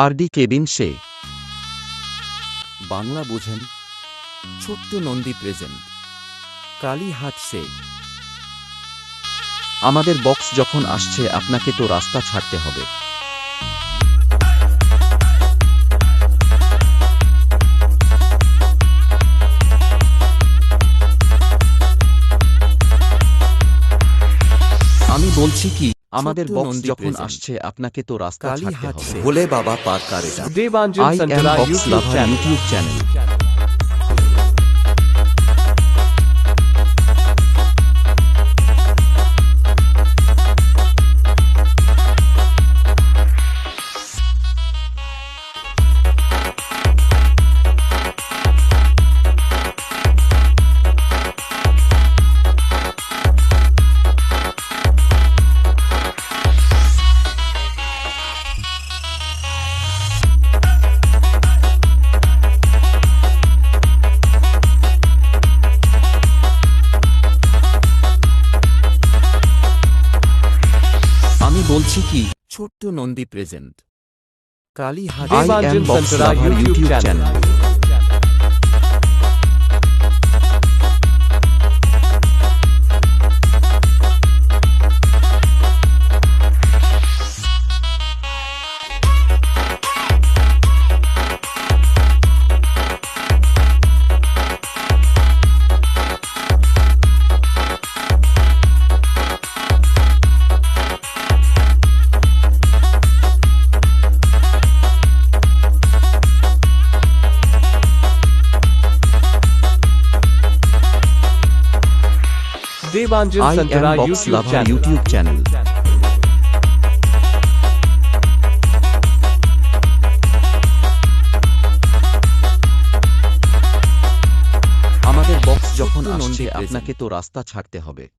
RD cabin সে বাংলা বোঝেন। ছোট্ট Nandi present, কালীহাট সে। আমাদের বক্স যখন আসছে আপনাকে তো রাস্তা ছাড়তে হবে। আমি বলছি কি, আমাদের ছোট্ট বক্স নন্দী যখন present, আসছে আপনাকে তো রাস্তা ছাড়তে কালীহাট হবে। সে। ভোলে বাবা পার কারেটা। Devanjan I am Santara Box YouTube Lover channel. YouTube channel. আমি বলছি কি, ছোট্ট নন্দী প্রেজেন্ট, কালীহাট I সে। am Devanjan Box Santara Lover YouTube YouTube channel. channel. Devanjan I Santara am Box YouTube Lover channel. YouTube channel. আমাদের box যখন ছোট্ট আসছে নন্দী আপনাকে present, তো রাস্তা ছাড়তে হবে।